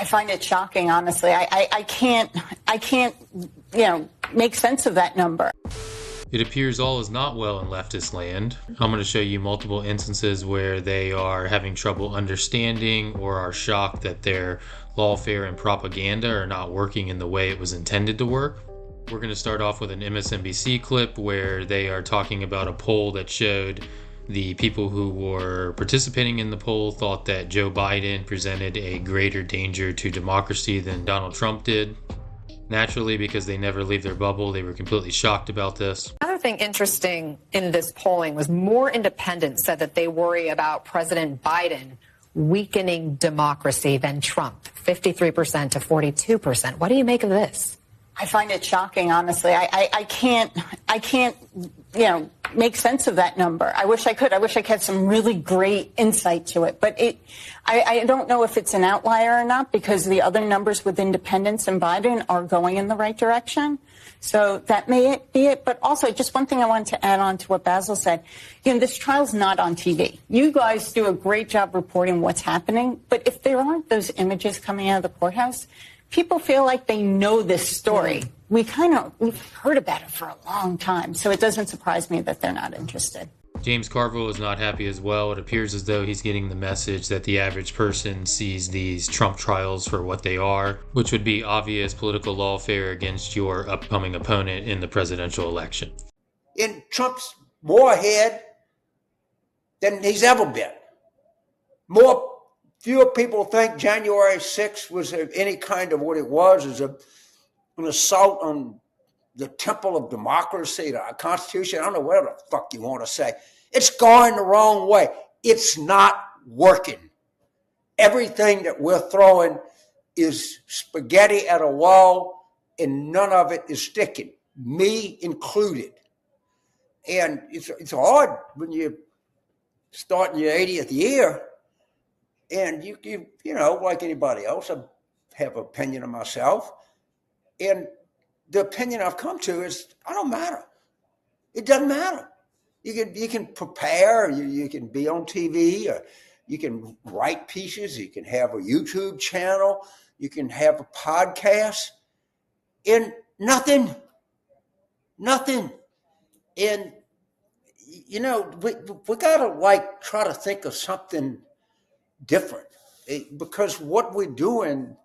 I find it shocking, honestly. I can't, make sense of that number. It appears all is not well in leftist land. I'm going to show you multiple instances where they are having trouble understanding or are shocked that their lawfare and propaganda are not working in the way it was intended to work. We're going to start off with an MSNBC clip where they are talking about a poll that showed the people who were participating in the poll thought that Joe Biden presented a greater danger to democracy than Donald Trump did. Naturally, because they never leave their bubble, they were completely shocked about this. Another thing interesting in this polling was more independents said that they worry about President Biden weakening democracy than Trump, 53% to 42%. What do you make of this? I find it shocking, honestly. I can't, make sense of that number. I wish I could. I wish I had some really great insight to it. But I don't know if it's an outlier or not, because the other numbers with independents and Biden are going in the right direction. So that may be it. But also, just one thing I wanted to add on to what Basil said. This trial's not on TV. You guys do a great job reporting what's happening. But if there aren't those images coming out of the courthouse, people feel like they know this story. We've heard about it for a long time, so it doesn't surprise me that they're not interested. James Carville is not happy as well. It appears as though he's getting the message that the average person sees these Trump trials for what they are, which would be obvious political lawfare against your upcoming opponent in the presidential election. In Trump's more ahead than he's ever been. Fewer people think January 6th was any kind of what it was, as an assault on the temple of democracy, the Constitution. I don't know what the fuck you want to say. It's going the wrong way. It's not working. Everything that we're throwing is spaghetti at a wall, and none of it is sticking, me included. And it's hard when you start in your 80th year. And you like anybody else, I have an opinion of myself. And the opinion I've come to is, I don't matter. It doesn't matter. You can prepare, you can be on TV, or you can write pieces, you can have a YouTube channel, you can have a podcast, and nothing. And, we gotta try to think of something different, because what we're doing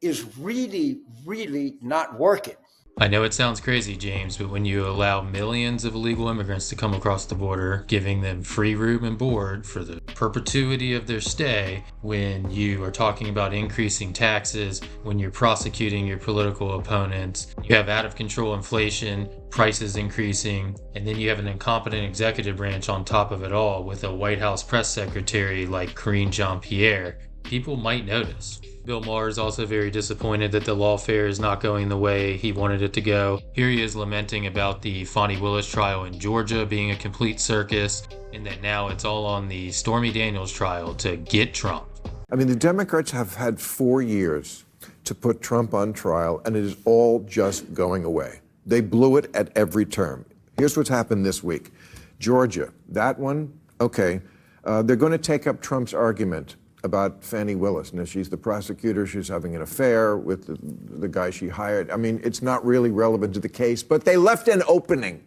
is really, really not working. I know it sounds crazy, James, but when you allow millions of illegal immigrants to come across the border, giving them free room and board for the perpetuity of their stay, when you are talking about increasing taxes, when you're prosecuting your political opponents, you have out of control inflation, prices increasing, and then you have an incompetent executive branch on top of it all with a White House press secretary like Karine Jean-Pierre, people might notice. Bill Maher is also very disappointed that the lawfare is not going the way he wanted it to go. Here he is lamenting about the Fani Willis trial in Georgia being a complete circus, and that now it's all on the Stormy Daniels trial to get Trump. I mean, the Democrats have had 4 years to put Trump on trial, and it is all just going away. They blew it at every term. Here's what's happened this week. Georgia, that one, okay. They're going to take up Trump's argument about Fani Willis. Now, she's the prosecutor. She's having an affair with the guy she hired. I mean, it's not really relevant to the case, but they left an opening.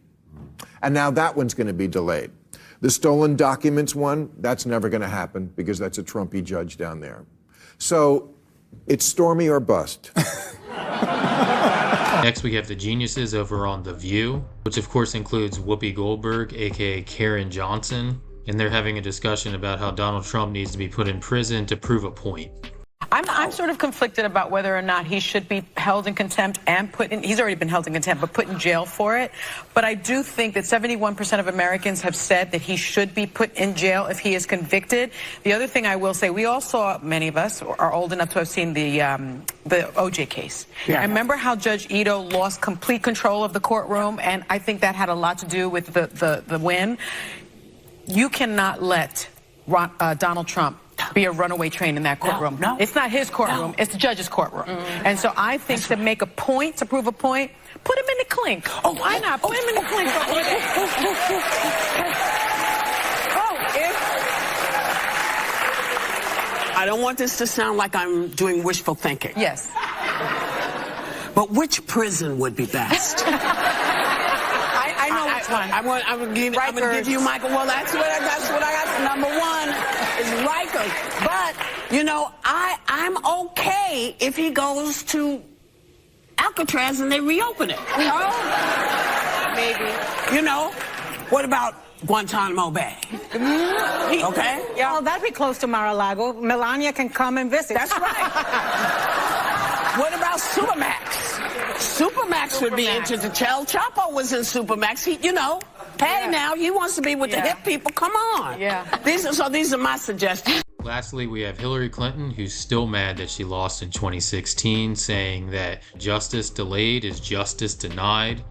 And now that one's going to be delayed. The stolen documents one, that's never going to happen because that's a Trumpy judge down there. So it's Stormy or bust. Next, we have the geniuses over on The View, which of course includes Whoopi Goldberg, aka Karen Johnson. And they're having a discussion about how Donald Trump needs to be put in prison to prove a point. I'm sort of conflicted about whether or not he should be held in contempt and he's already been held in contempt, but put in jail for it. But I do think that 71% of Americans have said that he should be put in jail if he is convicted. The other thing I will say, we all saw, many of us are old enough to have seen the OJ case. Yeah. I remember how Judge Ito lost complete control of the courtroom, and I think that had a lot to do with the win. You cannot let Donald Trump be a runaway train in that courtroom. No. It's not his courtroom. It's the judge's courtroom. And so I think to make a point, to prove a point, put him in the clink. Oh, why not? Put him in the clink. I don't want this to sound like I'm doing wishful thinking. Yes. But which prison would be best? I know which one. I'm going to give you Michael. Well, that's what I got. Number one is Rikers. But, you know, I'm okay if he goes to Alcatraz and they reopen it. You know? Maybe. You know? What about Guantanamo Bay? Okay? Yeah. Well, that'd be close to Mar-a-Lago. Melania can come and visit. That's right. What about Supermax? Supermax would be interesting. El Chapo was in Supermax. He, you know, hey, now he wants to be with the hip people. Come on. Yeah. These are my suggestions. Lastly, we have Hillary Clinton, who's still mad that she lost in 2016, saying that justice delayed is justice denied,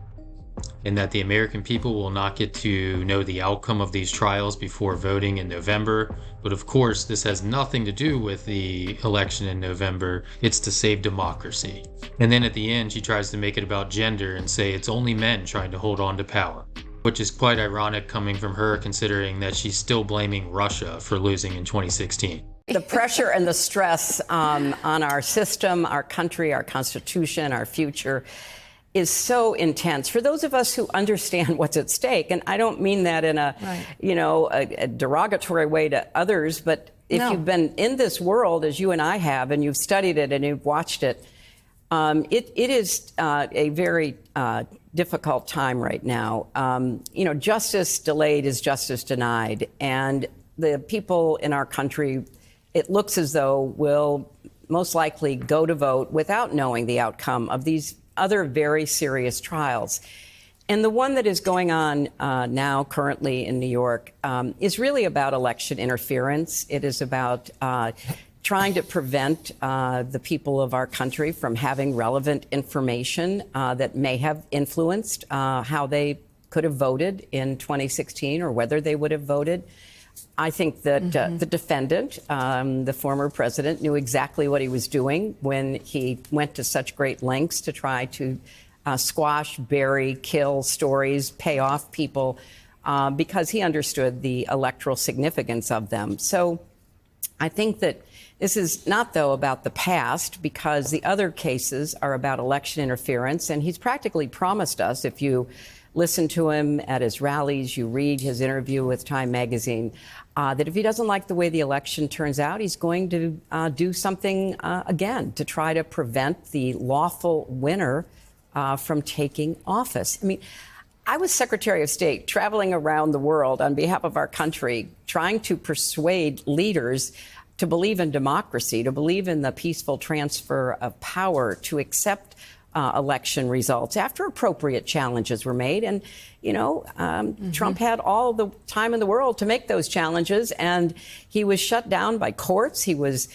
and that the American people will not get to know the outcome of these trials before voting in November. But of course, this has nothing to do with the election in November. It's to save democracy. And then at the end, she tries to make it about gender and say it's only men trying to hold on to power, which is quite ironic coming from her, considering that she's still blaming Russia for losing in 2016. The pressure and the stress on our system, our country, our Constitution, our future is so intense for those of us who understand what's at stake. And I don't mean that in a derogatory way to others, but if you've been in this world as you and I have, and you've studied it and you've watched it, it is a very difficult time right now. Justice delayed is justice denied. And the people in our country, it looks as though, will most likely go to vote without knowing the outcome of these other very serious trials. And the one that is going on now currently in New York is really about election interference. It is about trying to prevent the people of our country from having relevant information that may have influenced how they could have voted in 2016 or whether they would have voted. I think that the defendant, the former president, knew exactly what he was doing when he went to such great lengths to try to squash, bury, kill stories, pay off people, because he understood the electoral significance of them. So I think that this is not, though, about the past, because the other cases are about election interference. And he's practically promised us, if you listen to him at his rallies, you read his interview with Time magazine, that if he doesn't like the way the election turns out, he's going to do something again to try to prevent the lawful winner from taking office. I mean, I was Secretary of State traveling around the world on behalf of our country, trying to persuade leaders to believe in democracy, to believe in the peaceful transfer of power, to accept election results after appropriate challenges were made. And, Trump had all the time in the world to make those challenges, and he was shut down by courts. He was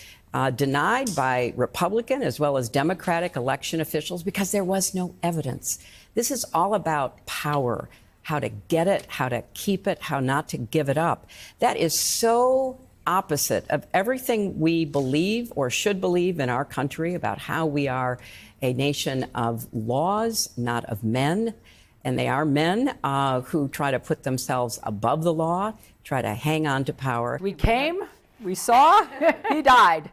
denied by Republican as well as Democratic election officials because there was no evidence. This is all about power, how to get it, how to keep it, how not to give it up. That is so opposite of everything we believe or should believe in our country about how we are a nation of laws, not of men. And they are men who try to put themselves above the law, try to hang on to power. We came, we saw, he died.